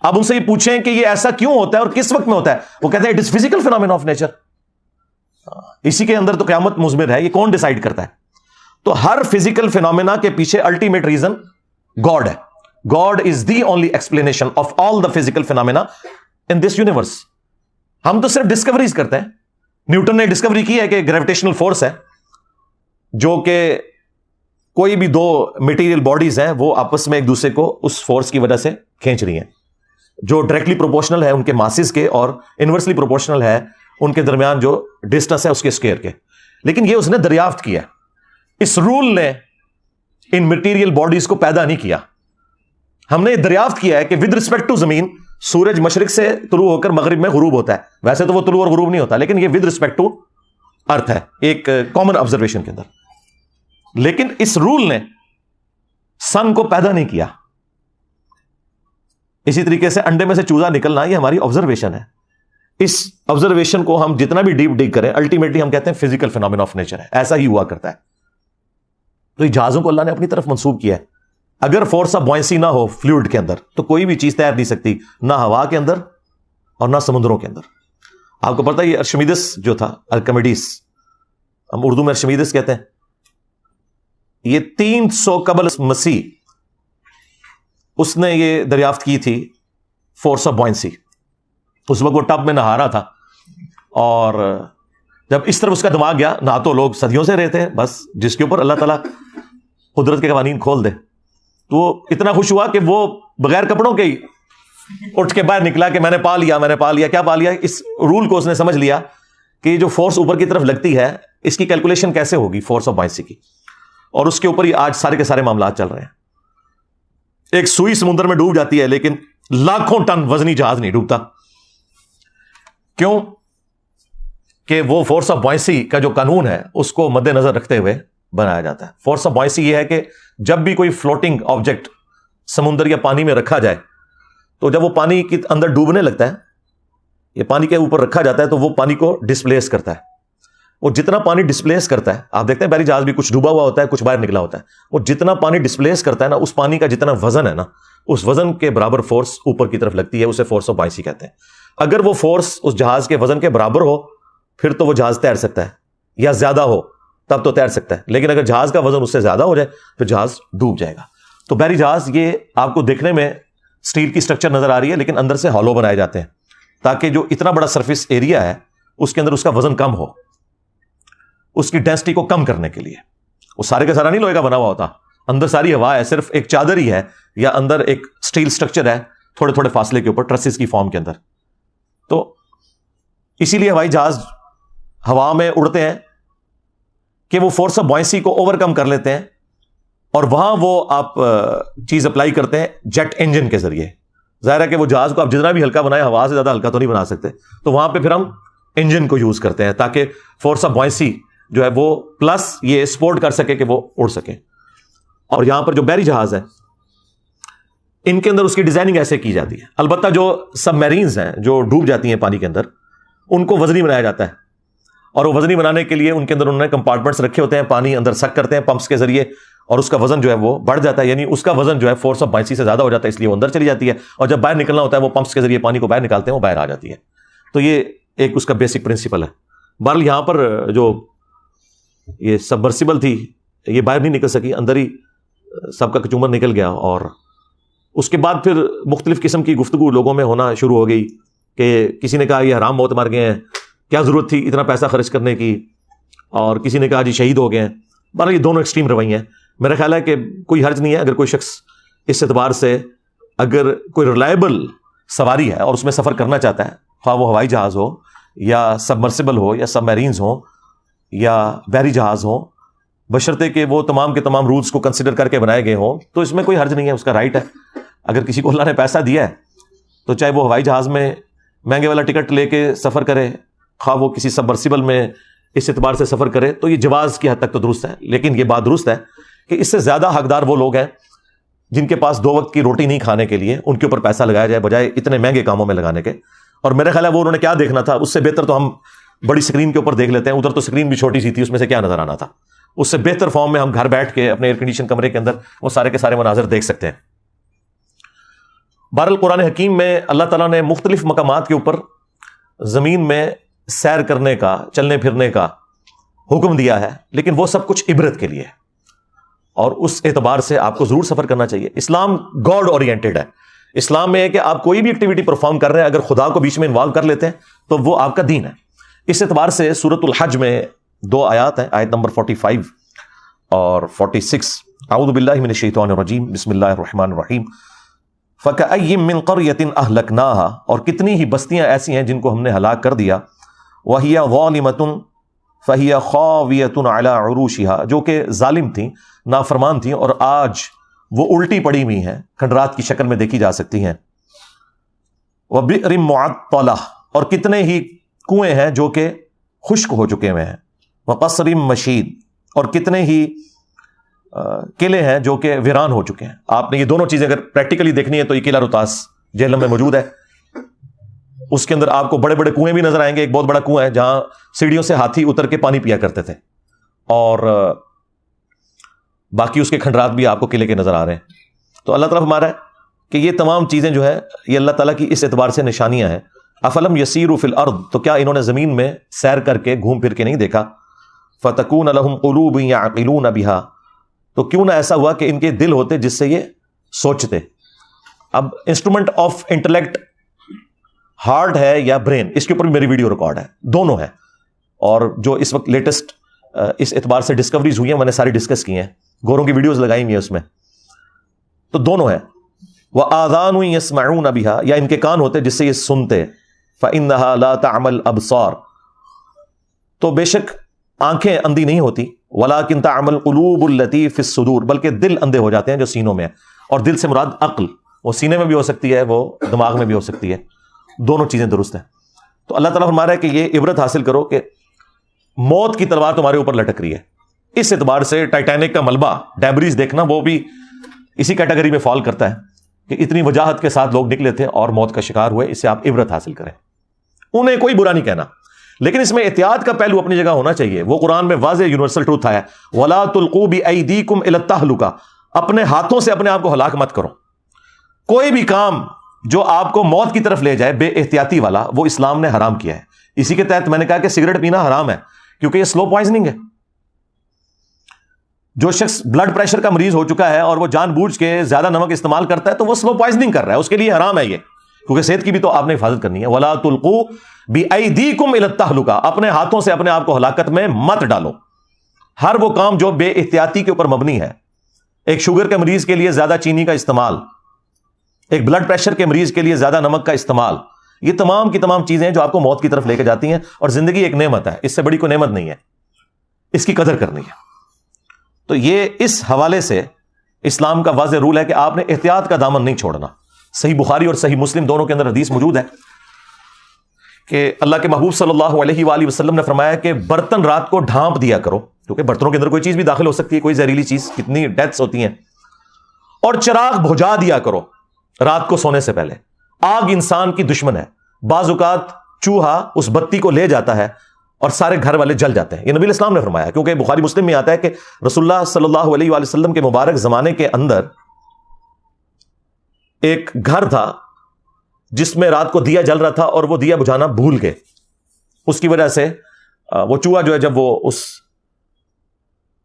آپ ان سے یہ پوچھیں کہ یہ ایسا کیوں ہوتا ہے اور کس وقت میں ہوتا ہے, وہ کہتے ہیں it is physical phenomena of nature. اسی کے اندر تو قیامت مضمر ہے, یہ کون ڈیسائیڈ کرتا ہے؟ تو ہر فزیکل فینومینا کے پیچھے الٹیمیٹ ریزن گاڈ ہے. God is the only explanation of all the physical phenomena in this universe. ہم تو صرف ڈسکوریز کرتے ہیں. نیوٹن نے ڈسکوری کی ہے کہ گریویٹیشنل فورس ہے جو کہ کوئی بھی دو مٹیریل باڈیز ہیں وہ آپس میں ایک دوسرے کو اس فورس کی وجہ سے کھینچ رہی ہیں, جو ڈائریکٹلی پروپورشنل ہے ان کے ماسز کے اور انورسلی پروپورشنل ہے ان کے درمیان جو ڈسٹنس ہے اس کے اسکوائر کے. لیکن یہ اس نے دریافت کیا. اس رول نے ان مٹیریل باڈیز کو پیدا نہیں کیا. ہم نے دریافت کیا ہے کہ ود رسپیکٹ ٹو زمین سورج مشرق سے طلوع ہو کر مغرب میں غروب ہوتا ہے. ویسے تو وہ طلوع اور غروب نہیں ہوتا, لیکن یہ ود رسپیکٹ ٹو ارتھ ہے ایک کامن آبزرویشن کے اندر. لیکن اس رول نے سن کو پیدا نہیں کیا. اسی طریقے سے انڈے میں سے چوزا نکلنا یہ ہماری آبزرویشن ہے. اس آبزرویشن کو ہم جتنا بھی ڈیپ ڈگ کریں الٹیمیٹلی ہم کہتے ہیں فزیکل فینومینا آف نیچر ہے, ایسا ہی ہوا کرتا ہے. تو یہ جہازوں کو اللہ نے اپنی طرف منسوب کیا ہے. اگر فورس آف بوئنسی نہ ہو فلوئڈ کے اندر تو کوئی بھی چیز تیر نہیں سکتی, نہ ہوا کے اندر اور نہ سمندروں کے اندر. آپ کو پتا ہے یہ ارشمیدس جو تھا, ارکمیڈس, ہم اردو میں ارشمیدس کہتے ہیں, یہ 300 قبل مسیح اس نے یہ دریافت کی تھی فورس آف بوئنسی. اس وقت وہ ٹب میں نہا رہا تھا اور جب اس طرف اس کا دماغ گیا، نہ تو لوگ صدیوں سے رہتے ہیں، بس جس کے اوپر اللہ تعالیٰ قدرت کے قوانین کھول دے، تو وہ اتنا خوش ہوا کہ وہ بغیر کپڑوں کے ہی اٹھ کے باہر نکلا کہ میں نے پا لیا، میں نے پا لیا۔ کیا پا لیا؟ اس رول کو اس نے سمجھ لیا کہ جو فورس اوپر کی طرف لگتی ہے اس کی کیلکولیشن کیسے ہوگی، فورس آف بائنسی کی، اور اس کے اوپر ہی آج سارے کے سارے معاملات چل رہے ہیں۔ ایک سوئی سمندر میں ڈوب جاتی ہے لیکن لاکھوں ٹن وزنی جہاز نہیں ڈوبتا۔ کیوں؟ کہ وہ فورس آف بائنسی کا جو قانون ہے اس کو مد نظر رکھتے ہوئے بنایا جاتا ہے۔ فورس آف بائنسی یہ ہے کہ جب بھی کوئی فلوٹنگ آبجیکٹ سمندر یا پانی میں رکھا جائے تو جب وہ پانی کے اندر ڈوبنے لگتا ہے، یہ پانی کے اوپر رکھا جاتا ہے، تو وہ پانی کو ڈسپلیس کرتا ہے۔ وہ جتنا پانی ڈسپلیس کرتا ہے، آپ دیکھتے ہیں بحری جہاز بھی کچھ ڈوبا ہوا ہوتا ہے، کچھ باہر نکلا ہوتا ہے، وہ جتنا پانی ڈسپلیس کرتا ہے نا، اس پانی کا جتنا وزن ہے نا، اس وزن کے برابر فورس اوپر کی طرف لگتی ہے، اسے فورس آف بائنسی کہتے ہیں۔ اگر وہ فورس اس جہاز کے وزن کے برابر ہو پھر تو وہ جہاز تیر سکتا ہے، یا زیادہ ہو تب تو تیر سکتا ہے، لیکن اگر جہاز کا وزن اس سے زیادہ ہو جائے پھر جہاز ڈوب جائے گا۔ تو بحری جہاز یہ آپ کو دیکھنے میں اسٹیل کی سٹرکچر نظر آ رہی ہے لیکن اندر سے ہالو بنائے جاتے ہیں تاکہ جو اتنا بڑا سرفیس ایریا ہے اس کے اندر اس کا وزن کم ہو، اس کی ڈینسٹی کو کم کرنے کے لیے۔ وہ سارے کا سارا نہیں لوہے کا بنا ہوا ہوتا، اندر ساری ہوا ہے، صرف ایک چادر ہی ہے یا اندر ایک اسٹیل سٹرکچر ہے تھوڑے تھوڑے فاصلے کے اوپر ٹرسز کی فارم کے اندر۔ تو اسی لیے ہوائی جہاز ہوا میں اڑتے ہیں کہ وہ فورس آف بوئنسی کو اوور کم کر لیتے ہیں، اور وہاں وہ آپ چیز اپلائی کرتے ہیں جیٹ انجن کے ذریعے۔ ظاہر ہے کہ وہ جہاز کو آپ جتنا بھی ہلکا بنائے، ہوا سے زیادہ ہلکا تو نہیں بنا سکتے، تو وہاں پہ پھر ہم انجن کو یوز کرتے ہیں تاکہ فورس آف بوئنسی جو ہے وہ پلس یہ سپورٹ کر سکے کہ وہ اڑ سکے۔ اور یہاں پر جو بحری جہاز ہے ان کے اندر اس کی ڈیزائننگ ایسے کی جاتی ہے۔ البتہ جو سب میرینز ہیں جو ڈوب جاتی ہیں پانی کے اندر، ان کو وزنی بنایا جاتا ہے، اور وہ وزنی بنانے کے لیے ان کے اندر انہوں نے کمپارٹمنٹس رکھے ہوتے ہیں، پانی اندر سک کرتے ہیں پمپس کے ذریعے، اور اس کا وزن جو ہے وہ بڑھ جاتا ہے، یعنی اس کا وزن جو ہے فورس آف بائنسی سے زیادہ ہو جاتا ہے، اس لیے وہ اندر چلی جاتی ہے، اور جب باہر نکلنا ہوتا ہے وہ پمپس کے ذریعے پانی کو باہر نکالتے ہیں، وہ باہر آ جاتی ہے۔ تو یہ ایک اس کا بیسک پرنسپل ہے۔ بہرحال یہاں پر جو یہ سبمرسیبل تھی یہ باہر نہیں نکل سکی، اندر ہی سب کا کچومر نکل گیا، اور اس کے بعد پھر مختلف قسم کی گفتگو لوگوں میں ہونا شروع ہو گئی کہ کسی نے کہا یہ حرام موت مر گئے ہیں، کیا ضرورت تھی اتنا پیسہ خرچ کرنے کی، اور کسی نے کہا جی شہید ہو گئے ہیں۔ بہرحال یہ دونوں ایکسٹریم رویے ہیں۔ میرا خیال ہے کہ کوئی حرج نہیں ہے اگر کوئی شخص اس اعتبار سے اگر کوئی ریلائبل سواری ہے اور اس میں سفر کرنا چاہتا ہے، خواہ وہ ہوائی جہاز ہو یا سبمرسیبل ہو یا سب میرینز ہوں یا بحری جہاز ہوں، بشرطے کہ وہ تمام کے تمام رولز کو کنسیڈر کر کے بنائے گئے ہوں، تو اس میں کوئی حرج نہیں ہے، اس کا رائٹ ہے۔ اگر کسی کو اللہ نے پیسہ دیا ہے تو چاہے وہ ہوائی جہاز میں مہنگے والا ٹکٹ لے کے سفر کرے، خواہ وہ کسی سبمرسیبل میں اس اعتبار سے سفر کرے، تو یہ جواز کی حد تک تو درست ہے۔ لیکن یہ بات درست ہے کہ اس سے زیادہ حقدار وہ لوگ ہیں جن کے پاس 2 وقت کی روٹی نہیں کھانے کے لیے، ان کے اوپر پیسہ لگایا جائے بجائے اتنے مہنگے کاموں میں لگانے کے۔ اور میرا خیال ہے وہ انہوں نے کیا دیکھنا تھا، اس سے بہتر تو ہم بڑی سکرین کے اوپر دیکھ لیتے ہیں، ادھر تو سکرین بھی چھوٹی سی تھی، اس میں سے کیا نظر آنا تھا، اس سے بہتر فارم میں ہم گھر بیٹھ کے اپنے ایئر کنڈیشن کمرے کے اندر وہ سارے کے سارے مناظر دیکھ سکتے ہیں۔ بہرحال قرآن حکیم میں اللہ تعالیٰ نے مختلف مقامات کے اوپر زمین میں سیر کرنے کا، چلنے پھرنے کا حکم دیا ہے، لیکن وہ سب کچھ عبرت کے لیے، اور اس اعتبار سے آپ کو ضرور سفر کرنا چاہیے۔ اسلام گاڈ اورینٹڈ ہے۔ اسلام میں ہے کہ آپ کوئی بھی ایکٹیویٹی پرفارم کر رہے ہیں، اگر خدا کو بیچ میں انوالو کر لیتے ہیں تو وہ آپ کا دین ہے۔ اس اعتبار سے سورۃ الحج میں 2 آیات ہیں، آیت نمبر 45 اور 46۔ اعوذ باللہ من الشیطان الرجیم، بسم اللہ الرحمن الرحیم۔ فَكَأَيٍّ مِّن قَرْيَةٍ أَهْلَكْنَاهَا، اور کتنی ہی بستیاں ایسی ہیں جن کو ہم نے ہلاک کر دیا، وَهِيَ ظَالِمَةٌ فَهِيَ خَاوِيَةٌ عَلَىٰ عُرُوشِهَا، جو کہ ظالم تھیں، نافرمان تھیں، اور آج وہ الٹی پڑی ہوئی ہیں، کھنڈرات کی شکل میں دیکھی جا سکتی ہیں۔ وَبِئْرٍ مُّعَطَّلَةٍ، اور کتنے ہی کنویں ہیں جو کہ خشک ہو چکے ہوئے ہیں۔ وَقَصْرٍ مَّشِيدٍ، اور کتنے ہی قلعے ہیں جو کہ ویران ہو چکے ہیں۔ آپ نے یہ دونوں چیزیں اگر پریکٹیکلی دیکھنی ہے تو یہ قلعہ روتاس جہلم میں موجود ہے، اس کے اندر آپ کو بڑے بڑے کنویں بھی نظر آئیں گے۔ ایک بہت بڑا کنواں ہے جہاں سیڑھیوں سے ہاتھی اتر کے پانی پیا کرتے تھے، اور باقی اس کے کھنڈرات بھی آپ کو قلعے کے نظر آ رہے ہیں۔ تو اللہ تعالیٰ فرما رہا ہے کہ یہ تمام چیزیں جو ہے یہ اللہ تعالیٰ کی اس اعتبار سے نشانیاں ہیں۔ افلم یسیروا فی الارض، تو کیا انہوں نے زمین میں سیر کر کے گھوم پھر کے نہیں دیکھا؟ فتکون لہم قلوب یعقلون بہا، تو کیوں نہ ایسا ہوا کہ ان کے دل ہوتے جس سے یہ سوچتے۔ اب انسٹرومنٹ آف انٹلیکٹ ہارٹ ہے یا برین، اس کے اوپر بھی میری ویڈیو ریکارڈ ہے، دونوں ہے، اور جو اس وقت لیٹسٹ اس اعتبار سے ڈسکوریز ہوئی ہیں میں نے ساری ڈسکس کی ہیں، گوروں کی ویڈیوز لگائی ہوئی ہیں اس میں، تو دونوں ہیں۔ وَآذَانٌ يَسْمَعُونَ بِهَا، یا ان کے کان ہوتے جس سے یہ سنتے، فَإِنَّهَا لَا تَعْمَى الْأَبْصَارُ، تو بے شک آنکھیں اندھی نہیں ہوتی، وَلَكِنْ تَعْمَى الْقُلُوبُ الَّتِي فِي الصُّدُورِ، بلکہ دل اندھے ہو جاتے ہیں جو سینوں میں ہے، اور دل سے مراد عقل، وہ سینے میں بھی ہو سکتی ہے، وہ دماغ میں بھی ہو سکتی ہے، دونوں چیزیں درست ہیں۔ تو اللہ تعالیٰ فرما رہا ہے کہ یہ عبرت حاصل کرو کہ موت کی تلوار تمہارے اوپر لٹک رہی ہے۔ اس اعتبار سے ٹائٹینک کا ملبہ ڈیبریز دیکھنا وہ بھی اسی کیٹیگری میں فال کرتا ہے کہ اتنی وجاہت کے ساتھ لوگ نکلے تھے اور موت کا شکار ہوئے، اس سے آپ عبرت حاصل کریں، انہیں کوئی برا نہیں کہنا، لیکن اس میں احتیاط کا پہلو اپنی جگہ ہونا چاہیے۔ وہ قرآن میں واضح یونیورسل ٹروتھ آیا، وَلَا تُلْقُوا بِأَيْدِيكُمْ إِلَى التَّهْلُكَةِ، اپنے ہاتھوں سے اپنے آپ کو ہلاک مت کرو۔ کوئی بھی کام جو آپ کو موت کی طرف لے جائے بے احتیاطی والا، وہ اسلام نے حرام کیا ہے۔ اسی کے تحت میں نے کہا کہ سگریٹ پینا حرام ہے، کیونکہ یہ سلو پوائزننگ ہے۔ جو شخص بلڈ پریشر کا مریض ہو چکا ہے اور وہ جان بوجھ کے زیادہ نمک استعمال کرتا ہے تو وہ سلو پوائزننگ کر رہا ہے، اس کے لیے حرام ہے یہ، کیونکہ صحت کی بھی تو آپ نے حفاظت کرنی ہے۔ وَلَا تُلْقُوا بِأَيْدِيكُمْ إِلَى التَّهْلُكَةِ، اپنے ہاتھوں سے اپنے آپ کو ہلاکت میں مت ڈالو۔ ہر وہ کام جو بے احتیاطی کے اوپر مبنی ہے، ایک شوگر کے مریض کے لیے زیادہ چینی کا استعمال، ایک بلڈ پریشر کے مریض کے لیے زیادہ نمک کا استعمال، یہ تمام کی تمام چیزیں جو آپ کو موت کی طرف لے کے جاتی ہیں، اور زندگی ایک نعمت ہے، اس سے بڑی کوئی نعمت نہیں ہے، اس کی قدر کرنی ہے۔ تو یہ اس حوالے سے اسلام کا واضح رول ہے کہ آپ نے احتیاط کا دامن نہیں چھوڑنا۔ صحیح بخاری اور صحیح مسلم دونوں کے اندر حدیث موجود ہے کہ اللہ کے محبوب صلی اللہ علیہ وآلہ وسلم نے فرمایا کہ برتن رات کو ڈھانپ دیا کرو، کیونکہ برتنوں کے اندر کوئی چیز بھی داخل ہو سکتی ہے، کوئی زہریلی چیز، کتنی ڈیتھس ہوتی ہیں، اور چراغ بجھا دیا کرو رات کو سونے سے پہلے۔ آگ انسان کی دشمن ہے، بعض اوقات چوہا اس بتی کو لے جاتا ہے اور سارے گھر والے جل جاتے ہیں، یہ نبی الاسلام نے فرمایا، کیونکہ بخاری مسلم میں آتا ہے کہ رسول اللہ صلی اللہ علیہ وآلہ وسلم کے مبارک زمانے کے اندر ایک گھر تھا جس میں رات کو دیا جل رہا تھا اور وہ دیا بجھانا بھول گئے، اس کی وجہ سے وہ چوہا جو ہے جب وہ اس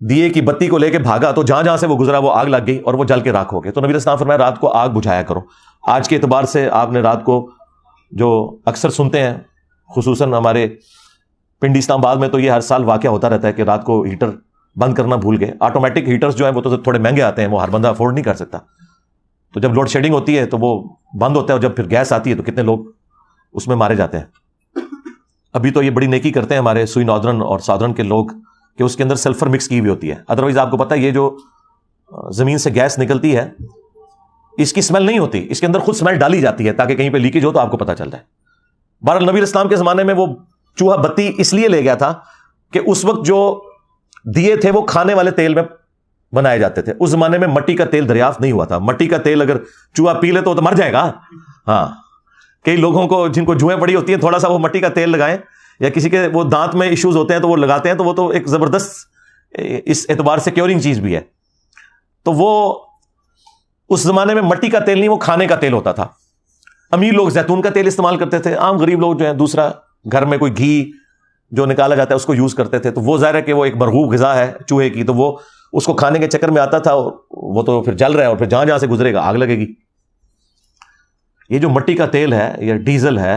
دیے کی بتی کو لے کے بھاگا تو جہاں جہاں سے وہ گزرا وہ آگ لگ گئی اور وہ جل کے راکھ ہو گئے۔ تو نبی الاسلام فرمایا رات کو آگ بجھایا کرو۔ آج کے اعتبار سے آپ نے رات کو جو اکثر سنتے ہیں، خصوصاً ہمارے پنڈی اسلام آباد میں تو یہ ہر سال واقعہ ہوتا رہتا ہے کہ رات کو ہیٹر بند کرنا بھول گئے۔ آٹومیٹک ہیٹرز جو ہیں وہ تو تھوڑے مہنگے آتے ہیں، وہ ہر بندہ افورڈ نہیں کر سکتا، تو جب لوڈ شیڈنگ ہوتی ہے تو وہ بند ہوتا ہے، اور جب پھر گیس آتی ہے تو کتنے لوگ اس میں مارے جاتے ہیں۔ ابھی تو یہ بڑی نیکی کرتے ہیں ہمارے سوئی ناردرن اور ساؤدرن کے لوگ کہ اس کے اندر سلفر مکس کی ہوئی ہوتی ہے، ادروائز آپ کو پتہ ہے یہ جو زمین سے گیس نکلتی ہے اس کی اسمیل نہیں ہوتی، اس کے اندر خود اسمیل ڈالی جاتی ہے تاکہ کہیں پہ لیکیج ہو تو آپ کو پتہ چل جائے۔ بہرحال نبی اسلام کے زمانے میں وہ چوہا بتی اس لیے لے گیا تھا کہ اس وقت جو دیے تھے وہ کھانے والے تیل میں بنائے جاتے تھے، اس زمانے میں مٹی کا تیل دریافت نہیں ہوا تھا۔ مٹی کا تیل اگر چوہا پی لے تو مر جائے گا۔ ہاں، کئی لوگوں کو جن کو جوئیں پڑی ہوتی ہیں تھوڑا سا وہ مٹی کا تیل لگائیں، یا کسی کے وہ دانت میں ایشوز ہوتے ہیں تو وہ لگاتے ہیں، تو وہ تو ایک زبردست اس اعتبار سے کیورنگ چیز بھی ہے۔ تو وہ اس زمانے میں مٹی کا تیل نہیں، وہ کھانے کا تیل ہوتا تھا۔ امیر لوگ زیتون کا تیل استعمال کرتے تھے، عام غریب لوگ جو ہیں دوسرا گھر میں کوئی گھی جو نکالا جاتا ہے اس کو یوز کرتے تھے۔ تو وہ ظاہر ہے کہ وہ ایک مرغوب غذا ہے چوہے کی، تو وہ اس کو کھانے کے چکر میں آتا تھا، وہ تو پھر جل رہا ہے اور پھر جہاں جہاں سے گزرے گا آگ لگے گی۔ یہ جو مٹی کا تیل ہے یا ڈیزل ہے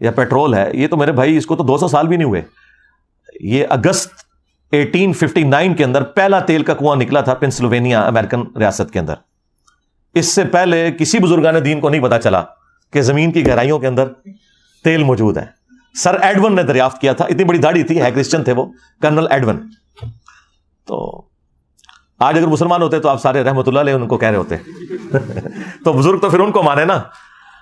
یا پیٹرول ہے، یہ تو میرے بھائی اس کو تو 200 سال بھی نہیں ہوئے۔ یہ اگست 1859 کے اندر پہلا تیل کا کنواں نکلا تھا پنسلوینیا امریکن ریاست کے اندر۔ اس سے پہلے کسی بزرگان دین کو نہیں پتا چلا کہ زمین کی گہرائیوں کے اندر تیل موجود ہے۔ سر ایڈون نے دریافت کیا تھا، اتنی بڑی داڑھی تھی، ہے کرسچن تھے وہ، کرنل ایڈون۔ تو آج اگر مسلمان ہوتے تو آپ سارے رحمت اللہ علیہ ان کو کہہ رہے ہوتے تو بزرگ تو پھر ان کو مانے نا،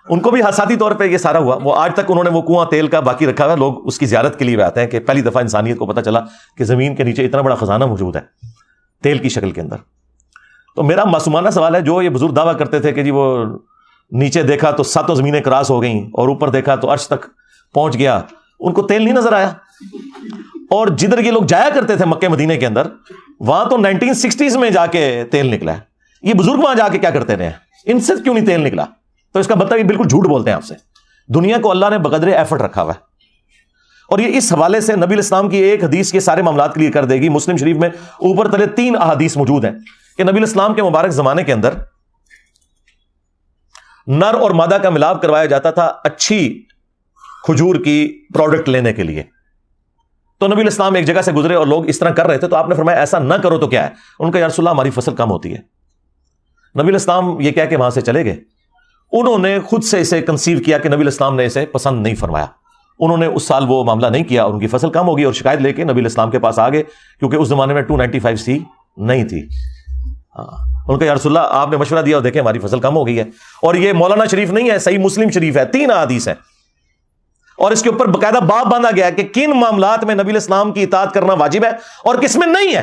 ان کو بھی حساتی طور پہ یہ سارا ہوا۔ وہ آج تک انہوں نے وہ کنواں تیل کا باقی رکھا ہوا ہے، لوگ اس کی زیارت کے لیے آتے ہیں کہ پہلی دفعہ انسانیت کو پتہ چلا کہ زمین کے نیچے اتنا بڑا خزانہ موجود ہے تیل کی شکل کے اندر۔ تو میرا معصومانہ سوال ہے، جو یہ بزرگ دعویٰ کرتے تھے کہ جی وہ نیچے دیکھا تو 7 زمینیں کراس ہو گئیں اور اوپر دیکھا تو عرش تک پہنچ گیا، ان کو تیل نہیں نظر آیا؟ اور جدھر یہ لوگ جایا کرتے تھے مکہ مدینے کے اندر، وہاں تو 1960s میں جا کے تیل نکلا ہے۔ یہ بزرگ وہاں جا کے کیا کرتے رہے، ان سے کیوں نہیں تیل نکلا؟ تو اس کا مطلب یہ بالکل جھوٹ بولتے ہیں آپ سے۔ دنیا کو اللہ نے بقدر ایفرٹ رکھا ہوا ہے، اور یہ اس حوالے سے نبی الاسلام کی ایک حدیث کے سارے معاملات کلیئر کر دے گی۔ مسلم شریف میں اوپر تلے 3 احادیث موجود ہیں کہ نبی الاسلام کے مبارک زمانے کے اندر نر اور مادہ کا ملاپ کروایا جاتا تھا اچھی کھجور کی پروڈکٹ لینے کے لیے۔ تو نبی علیہ السلام ایک جگہ سے گزرے اور لوگ اس طرح کر رہے تھے، تو آپ نے فرمایا ایسا نہ کرو تو کیا ہے؟ ان کا یا رسول اللہ ہماری فصل کم ہوتی ہے۔ نبی علیہ السلام یہ کہہ کے وہاں سے چلے گئے۔ انہوں نے خود سے اسے کنسیو کیا کہ نبی علیہ السلام نے اسے پسند نہیں فرمایا، انہوں نے اس سال وہ معاملہ نہیں کیا اور ان کی فصل کم ہو گئی، اور شکایت لے کے نبی علیہ السلام کے پاس آ گئے، کیونکہ اس زمانے میں 295 سی نہیں تھی۔ ان کا یا رسول اللہ آپ نے مشورہ دیا اور دیکھیں ہماری فصل کم ہو گئی ہے۔ اور یہ مولانا شریف نہیں ہے، صحیح مسلم شریف ہے، 3 احادیث ہیں، اور اس کے اوپر باقاعدہ باب باندھا گیا ہے کہ کن معاملات میں نبی علیہ السلام کی اطاعت کرنا واجب ہے اور کس میں نہیں ہے۔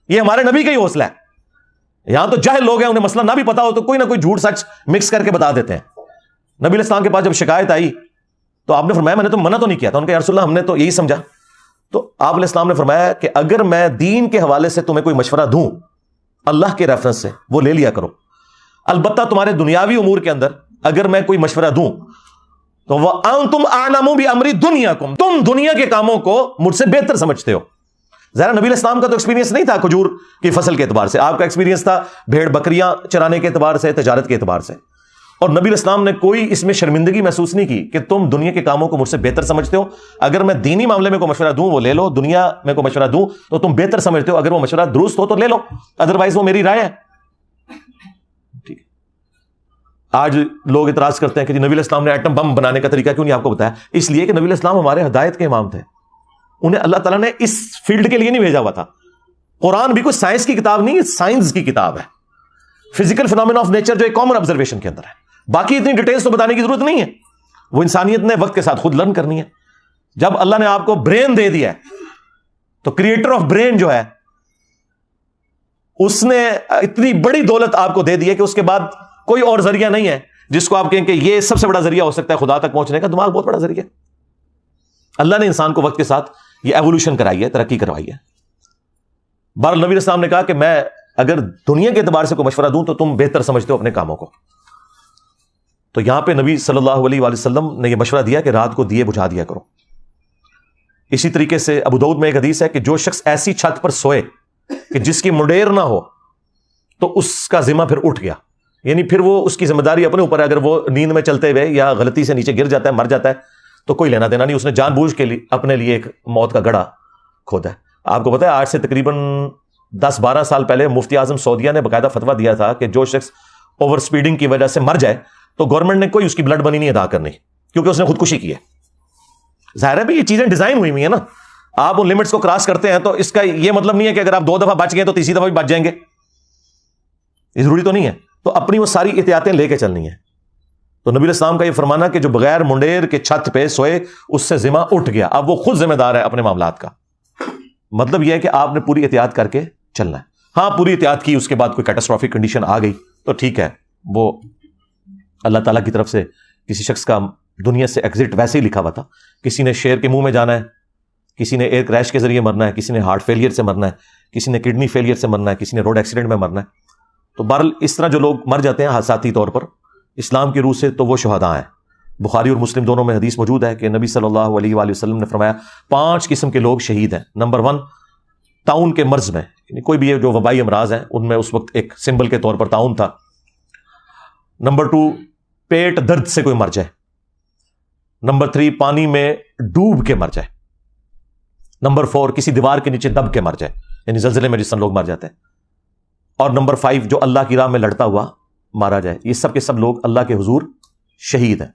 یہ ہمارے نبی کا ہی حوصلہ ہے۔ یہاں تو جاہل لوگ ہیں، انہیں مسئلہ نہ بھی پتا ہو تو کوئی نہ کوئی جھوٹ سچ مکس کر کے بتا دیتے ہیں۔ نبی علیہ السلام کے پاس جب شکایت آئی تو آپ نے فرمایا میں نے تو منع تو نہیں کیا تھا۔ ان کا یا رسول اللہ ہم نے تو یہی سمجھا۔ تو آپ علیہ السلام نے فرمایا کہ اگر میں دین کے حوالے سے تمہیں کوئی مشورہ دوں اللہ کے ریفرنس سے، وہ لے لیا کرو۔ البتہ تمہارے دنیاوی امور کے اندر اگر میں کوئی مشورہ دوں تو وَأَنْتُمْ أَعْلَمُ بِأَمْرِ دُنْيَاكُمْ، تم دنیا کے کاموں کو مجھ سے بہتر سمجھتے ہو۔ ظاہر نبی علیہ السلام کا تو ایکسپیرینس نہیں تھا کھجور کی فصل کے اعتبار سے، آپ کا ایکسپیرینس تھا بھیڑ بکریاں چرانے کے اعتبار سے، تجارت کے اعتبار سے، اور نبی علیہ السلام نے کوئی اس میں شرمندگی محسوس نہیں کی کہ تم دنیا کے کاموں کو مجھ سے بہتر سمجھتے ہو۔ اگر میں دینی معاملے میں کوئی مشورہ دوں وہ لے لو، دنیا میں کوئی مشورہ دوں تو تم بہتر سمجھتے ہو، اگر وہ مشورہ درست ہو تو لے لو، ادروائز وہ میری رائے ہے۔ ٹھیک ہے۔ آج لوگ اعتراض کرتے ہیں کہ جی نبی علیہ السلام نے ایٹم بم بنانے کا طریقہ کیوں نہیں آپ کو بتایا؟ اس لیے کہ نبی علیہ السلام ہمارے ہدایت کے امام تھے، انہیں اللہ تعالیٰ نے اس فیلڈ کے لیے نہیں بھیجا ہوا تھا۔ قرآن بھی کوئی سائنس کی کتاب نہیں ہے، سائنس کی کتاب ہے، فزیکل فینومینا آف نیچر جو ایک کامن آبزرویشن کے اندر ہے۔ باقی اتنی ڈیٹیلز تو بتانے کی ضرورت نہیں ہے، وہ انسانیت نے وقت کے ساتھ خود لرن کرنی ہے۔ جب اللہ نے آپ کو برین دے دیا ہے تو کریٹر آف برین جو ہے اس نے اتنی بڑی دولت آپ کو دے دی ہے کہ اس کے بعد کوئی اور ذریعہ نہیں ہے جس کو آپ کہیں کہ یہ سب سے بڑا ذریعہ ہو سکتا ہے خدا تک پہنچنے کا۔ دماغ بہت بڑا ذریعہ ہے۔ اللہ نے انسان کو وقت کے ساتھ یہ ایوولوشن کرائی ہے، ترقی کروائی ہے۔ بہرحال نبی علیہ السلام نے کہا کہ میں اگر دنیا کے اعتبار سے کوئی مشورہ دوں تو تم بہتر سمجھتے ہو اپنے کاموں کو۔ تو یہاں پہ نبی صلی اللہ علیہ وآلہ وسلم نے یہ مشورہ دیا کہ رات کو دیے بجھا دیا کرو۔ اسی طریقے سے ابو داؤد میں ایک حدیث ہے کہ جو شخص ایسی چھت پر سوئے کہ جس کی منڈیر نہ ہو تو اس کا ذمہ پھر اٹھ گیا، یعنی پھر وہ اس کی ذمہ داری اپنے اوپر ہے۔ اگر وہ نیند میں چلتے ہوئے یا غلطی سے نیچے گر جاتا ہے، مر جاتا ہے، تو کوئی لینا دینا نہیں، اس نے جان بوجھ کے لیے اپنے لیے ایک موت کا گڑھا کھودا ہے۔ آپ کو پتا ہے آج سے تقریباً 10-12 سال پہلے مفتی اعظم سعودیہ نے باقاعدہ فتویٰ دیا تھا کہ جو شخص اوور سپیڈنگ کی وجہ سے مر جائے تو گورنمنٹ نے کوئی اس کی بلڈ منی نہیں ادا کرنی، کیونکہ اس نے خودکشی کی ہے۔ ظاہر ہے بھی یہ چیزیں ڈیزائن ہوئی ہیں نا، آپ ان لمٹس کو کراس کرتے ہیں تو اس کا یہ مطلب نہیں ہے کہ اگر آپ 2 دفعہ بچ گئے تو تیسری دفعہ بھی بچ جائیں گے، یہ ضروری تو نہیں ہے۔ تو اپنی وہ ساری احتیاطیں لے کے چلنی ہے۔ تو نبی علیہ السلام کا یہ فرمانا کہ جو بغیر منڈیر کے چھت پہ سوئے اس سے ذمہ اٹھ گیا، اب وہ خود ذمہ دار ہے اپنے معاملات کا۔ مطلب یہ ہے کہ آپ نے پوری احتیاط کر کے چلنا ہے۔ ہاں پوری احتیاط کی، اس کے بعد کوئی کیٹاسٹرافک کنڈیشن آ گئی تو ٹھیک ہے، وہ اللہ تعالیٰ کی طرف سے کسی شخص کا دنیا سے ایگزٹ ویسے ہی لکھا ہوا تھا۔ کسی نے شیر کے منہ میں جانا ہے، کسی نے ایئر کریش کے ذریعے مرنا ہے، کسی نے ہارٹ فیلئر سے مرنا ہے، کسی نے کڈنی فیلئر سے مرنا ہے، کسی نے روڈ ایکسیڈنٹ میں مرنا ہے۔ تو بہرحال اس طرح جو لوگ مر جاتے ہیں حادثاتی طور پر اسلام کی روح سے تو وہ شہداء ہیں۔ بخاری اور مسلم دونوں میں حدیث موجود ہے کہ نبی صلی اللہ علیہ وآلہ وسلم نے فرمایا 5 قسم کے لوگ شہید ہیں۔ نمبر 1 طاعون کے مرض میں، یعنی کوئی بھی جو وبائی امراض ہیں ان میں اس وقت ایک سمبل کے طور پر طاعون تھا۔ نمبر 2 پیٹ درد سے کوئی مر جائے۔ نمبر 3 پانی میں ڈوب کے مر جائے۔ نمبر 4 کسی دیوار کے نیچے دب کے مر جائے، یعنی زلزلے میں جس طرح لوگ مر جاتے ہیں۔ اور نمبر 5 جو اللہ کی راہ میں لڑتا ہوا مارا جائے۔ یہ سب کے سب لوگ اللہ کے حضور شہید ہیں۔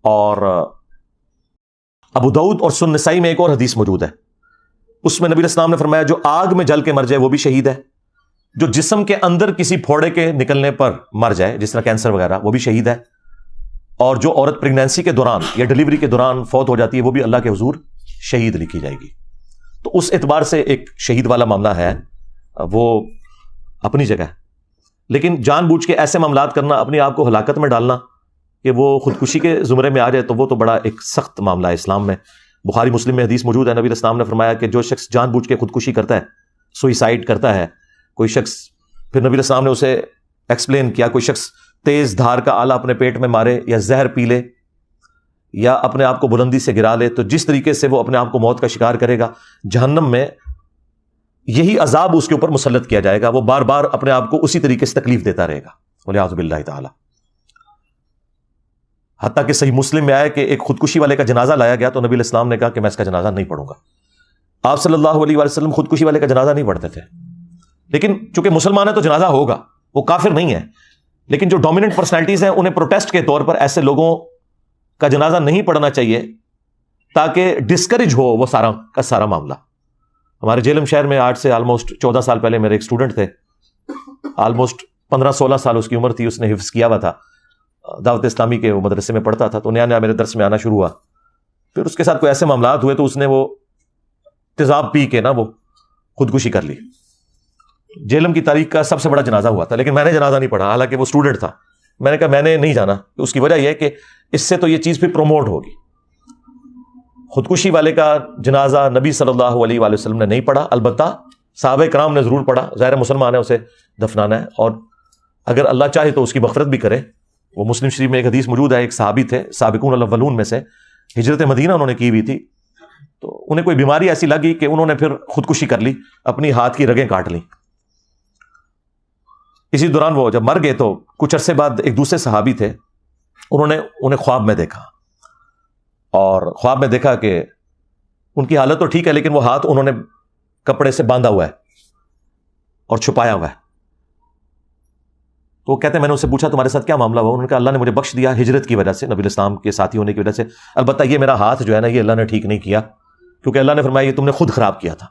اور ابو داؤد اور سنن نسائی میں ایک اور حدیث موجود ہے، اس میں نبی علیہ السلام نے فرمایا جو آگ میں جل کے مر جائے وہ بھی شہید ہے، جو جسم کے اندر کسی پھوڑے کے نکلنے پر مر جائے جس طرح کینسر وغیرہ وہ بھی شہید ہے، اور جو عورت پریگنینسی کے دوران یا ڈیلیوری کے دوران فوت ہو جاتی ہے وہ بھی اللہ کے حضور شہید لکھی جائے گی۔ تو اس اعتبار سے ایک شہید والا معاملہ ہے، وہ اپنی جگہ ہے۔ لیکن جان بوجھ کے ایسے معاملات کرنا، اپنے آپ کو ہلاکت میں ڈالنا کہ وہ خودکشی کے زمرے میں آ جائے، تو وہ تو بڑا ایک سخت معاملہ ہے اسلام میں۔ بخاری مسلم میں حدیث موجود ہے، نبی علیہ السلام نے فرمایا کہ جو شخص جان بوجھ کے خودکشی کرتا ہے، سوئیسائڈ کرتا ہے کوئی شخص، پھر نبی علیہ السلام نے اسے ایکسپلین کیا، کوئی شخص تیز دھار کا آلہ اپنے پیٹ میں مارے یا زہر پی لے یا اپنے آپ کو بلندی سے گرا لے، تو جس طریقے سے وہ اپنے آپ کو موت کا شکار کرے گا، جہنم میں یہی عذاب اس کے اوپر مسلط کیا جائے گا، وہ بار بار اپنے آپ کو اسی طریقے سے تکلیف دیتا رہے گا، والعیاذ باللہ تعالی۔ حتیٰ کہ صحیح مسلم میں آیا کہ ایک خودکشی والے کا جنازہ لایا گیا تو نبی علیہ السلام نے کہا کہ میں اس کا جنازہ نہیں پڑھوں گا. آپ صلی اللہ علیہ وسلم خودکشی والے کا جنازہ نہیں پڑھتے تھے، لیکن چونکہ مسلمان ہے تو جنازہ ہوگا، وہ کافر نہیں ہے. لیکن جو ڈومیننٹ پرسنالٹیز ہیں انہیں پروٹیسٹ کے طور پر ایسے لوگوں کا جنازہ نہیں پڑھنا چاہیے تاکہ ڈسکریج ہو وہ سارا کا سارا معاملہ. ہمارے جہلم شہر میں آج سے آلموسٹ 14 سال پہلے میرے ایک اسٹوڈنٹ تھے، آلموسٹ 15-16 سال اس کی عمر تھی، اس نے حفظ کیا ہوا تھا، دعوت اسلامی کے وہ مدرسے میں پڑھتا تھا، تو نیا نیا میرے درس میں آنا شروع ہوا. پھر اس کے ساتھ کوئی ایسے معاملات ہوئے تو اس نے وہ تیزاب پی کے نا وہ خودکشی کر لی. جہلم کی تاریخ کا سب سے بڑا جنازہ ہوا تھا، لیکن میں نے جنازہ نہیں پڑھا، حالانکہ وہ اسٹوڈنٹ تھا. میں نے کہا میں نے نہیں جانا. اس کی وجہ یہ ہے کہ اس سے تو یہ چیز پھر پروموٹ ہوگی. خودکشی والے کا جنازہ نبی صلی اللہ علیہ وآلہ وسلم نے نہیں پڑھا، البتہ صحابہ کرام نے ضرور پڑھا. ظاہر مسلمان ہے، اسے دفنانا ہے، اور اگر اللہ چاہے تو اس کی مغفرت بھی کرے. وہ مسلم شریف میں ایک حدیث موجود ہے، ایک صحابی تھے سابقون الاولون میں سے، ہجرت مدینہ انہوں نے کی ہوئی تھی، تو انہیں کوئی بیماری ایسی لگی کہ انہوں نے پھر خودکشی کر لی، اپنی ہاتھ کی رگیں کاٹ لیں. اسی دوران وہ جب مر گئے تو کچھ عرصے بعد ایک دوسرے صحابی تھے، انہیں خواب میں دیکھا، اور خواب میں دیکھا کہ ان کی حالت تو ٹھیک ہے لیکن وہ ہاتھ انہوں نے کپڑے سے باندھا ہوا ہے اور چھپایا ہوا ہے. تو وہ کہتے ہیں میں نے ان سے پوچھا تمہارے ساتھ کیا معاملہ ہوا؟ انہوں نے کہا اللہ نے مجھے بخش دیا ہجرت کی وجہ سے، نبی الاسلام کے ساتھی ہونے کی وجہ سے، البتہ یہ میرا ہاتھ جو ہے نا یہ اللہ نے ٹھیک نہیں کیا، کیونکہ اللہ نے فرمایا یہ تم نے خود خراب کیا تھا.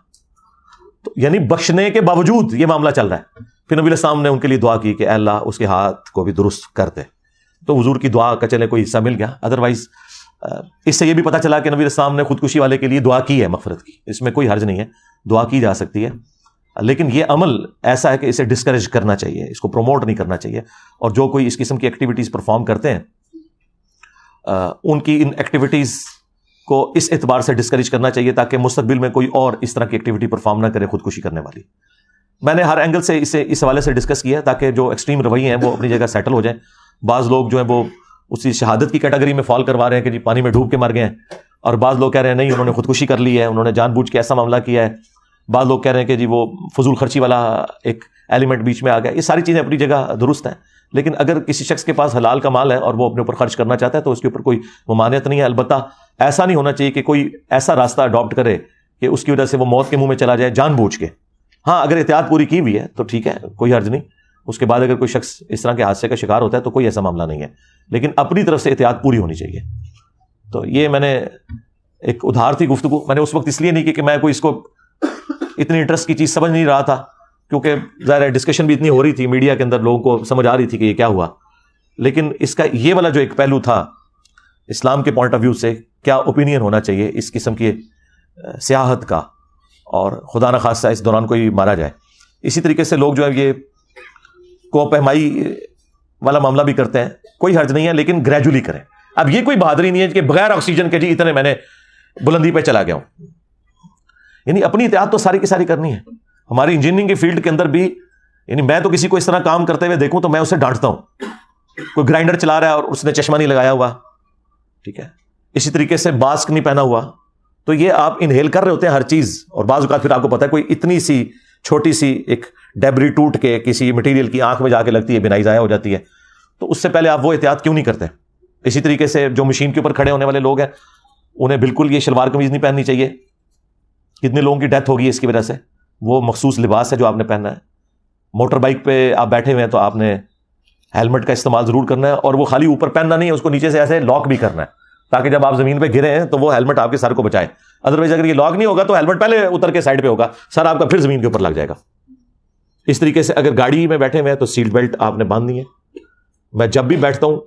تو یعنی بخشنے کے باوجود یہ معاملہ چل رہا ہے. پھر نبی الاسلام نے ان کے لیے دعا کی کہ اے اللہ اس کے ہاتھ کو بھی درست کر دے. تو حضور کی دعا کا چلے کوئی حصہ مل گیا. ادروائز اس سے یہ بھی پتہ چلا کہ نبی الاسلام نے خودکشی والے کے لیے دعا کی ہے مغفرت کی، اس میں کوئی حرج نہیں ہے، دعا کی جا سکتی ہے. لیکن یہ عمل ایسا ہے کہ اسے ڈسکریج کرنا چاہیے، اس کو پروموٹ نہیں کرنا چاہیے. اور جو کوئی اس قسم کی ایکٹیویٹیز پرفارم کرتے ہیں ان کی ان ایکٹیویٹیز کو اس اعتبار سے ڈسکریج کرنا چاہیے تاکہ مستقبل میں کوئی اور اس طرح کی ایکٹیویٹی پرفارم نہ کرے خودکشی کرنے والی. میں نے ہر اینگل سے اسے اس حوالے سے ڈسکس کیا تاکہ جو ایکسٹریم رویے ہیں وہ اپنی جگہ سیٹل ہو جائیں. بعض لوگ جو ہیں وہ اسی شہادت کی کیٹیگری میں فال کروا رہے ہیں کہ جی پانی میں ڈوب کے مر گئے ہیں، اور بعض لوگ کہہ رہے ہیں نہیں انہوں نے خودکشی کر لی ہے، انہوں نے جان بوجھ کے ایسا معاملہ کیا ہے. بعض لوگ کہہ رہے ہیں کہ جی وہ فضول خرچی والا ایک ایلیمنٹ بیچ میں آ گیا. یہ ساری چیزیں اپنی جگہ درست ہیں، لیکن اگر کسی شخص کے پاس حلال کا مال ہے اور وہ اپنے اوپر خرچ کرنا چاہتا ہے تو اس کے اوپر کوئی ممانعت نہیں ہے. البتہ ایسا نہیں ہونا چاہیے کہ کوئی ایسا راستہ اڈاپٹ کرے کہ اس کی وجہ سے وہ موت کے منہ میں چلا جائے جان بوجھ کے. ہاں اگر احتیاط پوری کی ہوئی ہے تو ٹھیک ہے، کوئی حرج نہیں. اس کے بعد اگر کوئی شخص اس طرح کے حادثے کا شکار ہوتا ہے تو کوئی ایسا معاملہ نہیں ہے، لیکن اپنی طرف سے احتیاط پوری ہونی چاہیے. تو یہ میں نے ایک ادھار تھی گفتگو، میں نے اس وقت اس لیے نہیں کی کہ میں کوئی اس کو اتنی انٹرسٹ کی چیز سمجھ نہیں رہا تھا، کیونکہ ظاہر ہے ڈسکشن بھی اتنی ہو رہی تھی میڈیا کے اندر، لوگوں کو سمجھ آ رہی تھی کہ یہ کیا ہوا. لیکن اس کا یہ والا جو ایک پہلو تھا اسلام کے پوائنٹ آف ویو سے کیا اوپینین ہونا چاہیے اس قسم کی سیاحت کا، اور خدا نہ خواستہ اس دوران کوئی مارا جائے. اسی طریقے سے لوگ جو ہے یہ کو پہمائی والا معاملہ بھی کرتے ہیں، کوئی حرج نہیں ہے لیکن گریجولی کریں. اب یہ کوئی بہادری نہیں ہے کہ بغیر آکسیجن کے جی اتنے میں نے بلندی پہ چلا گیا ہوں. یعنی اپنی احتیاط تو ساری کی ساری کرنی ہے. ہماری انجینئرنگ کی فیلڈ کے اندر بھی یعنی میں تو کسی کو اس طرح کام کرتے ہوئے دیکھوں تو میں اسے ڈانٹتا ہوں. کوئی گرائنڈر چلا رہا ہے اور اس نے چشمہ نہیں لگایا ہوا، ٹھیک ہے، اسی طریقے سے ماسک نہیں پہنا ہوا، تو یہ آپ انہیل کر رہے ہوتے ہیں ہر چیز. اور بعض اوقات پھر آپ کو پتا ہے کوئی اتنی سی چھوٹی سی ایک ڈیبری ٹوٹ کے کسی مٹیریل کی آنکھ میں جا کے لگتی ہے، بینائی ضائع ہو جاتی ہے. تو اس سے پہلے آپ وہ احتیاط کیوں نہیں کرتے؟ اسی طریقے سے جو مشین کے اوپر کھڑے ہونے والے لوگ ہیں انہیں بالکل یہ شلوار قمیض نہیں پہننی چاہیے. کتنے لوگوں کی ڈیتھ ہوگی اس کی وجہ سے. وہ مخصوص لباس ہے جو آپ نے پہننا ہے. موٹر بائک پہ آپ بیٹھے ہوئے ہیں تو آپ نے ہیلمٹ کا استعمال ضرور کرنا ہے، اور وہ خالی اوپر پہننا نہیں ہے، اس کو نیچے سے ایسے لاک بھی کرنا ہے تاکہ جب آپ زمین پہ گرے ہیں تو وہ ہیلمٹ آپ کے سر کو بچائے. ادروائز اگر یہ لاک نہیں ہوگا تو ہیلمٹ پہلے اتر کے سائڈ پہ ہوگا، سر آپ کا پھر زمین کے اوپر لگ جائے گا. اس طریقے سے اگر گاڑی میں بیٹھے ہوئے ہیں تو سیٹ بیلٹ آپ نے باندھنی ہے. میں جب بھی بیٹھتا ہوں،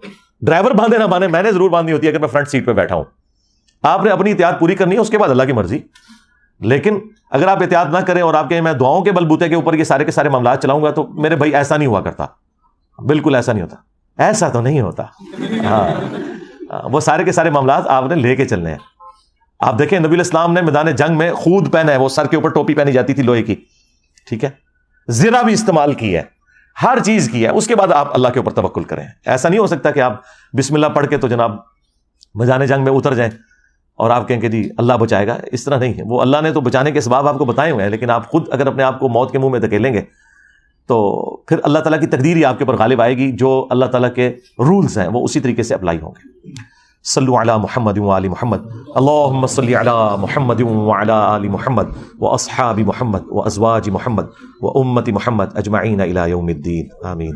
ڈرائیور باندھے نہ باندھے، میں نے ضرور باندھنی ہوتی ہے اگر میں فرنٹ سیٹ پہ بیٹھا ہوں. آپ نے اپنی احتیاط پوری کرنی ہے، اس کے بعد اللہ کی مرضی. لیکن اگر آپ احتیاط نہ کریں اور آپ کہیں میں دعاؤں کے بلبوتے کے اوپر یہ سارے کے سارے معاملات چلاؤں گا تو میرے بھائی ایسا نہیں ہوا کرتا. بالکل ایسا نہیں ہوتا، ایسا تو نہیں ہوتا. ہاں وہ سارے کے سارے معاملات آپ نے لے کے چلنے ہیں. آپ دیکھیں نبی الاسلام نے میدان جنگ میں خود پہنا ہے، وہ سر کے اوپر ٹوپی پہنی جاتی تھی لوہے کی، ٹھیک ہے، زرہ بھی استعمال کی ہے، ہر چیز کی ہے. اس کے بعد آپ اللہ کے اوپر توکل کریں. ایسا نہیں ہو سکتا کہ آپ بسم اللہ پڑھ کے تو جناب میدان جنگ میں اتر جائیں اور آپ کہیں کہ جی اللہ بچائے گا. اس طرح نہیں ہے. وہ اللہ نے تو بچانے کے اسباب آپ کو بتائے ہوئے ہیں، لیکن آپ خود اگر اپنے آپ کو موت کے منہ میں دھکیلیں گے تو پھر اللہ تعالیٰ کی تقدیر ہی آپ کے اوپر غالب آئے گی، جو اللہ تعالیٰ کے رولز ہیں وہ اسی طریقے سے اپلائی ہوں گے۔ صلو علی محمد وآل محمد، اللہم صلی علی محمد وعلی آل محمد واصحاب محمد وازواج محمد وامت محمد اجمعین الی یوم الدین، آمین۔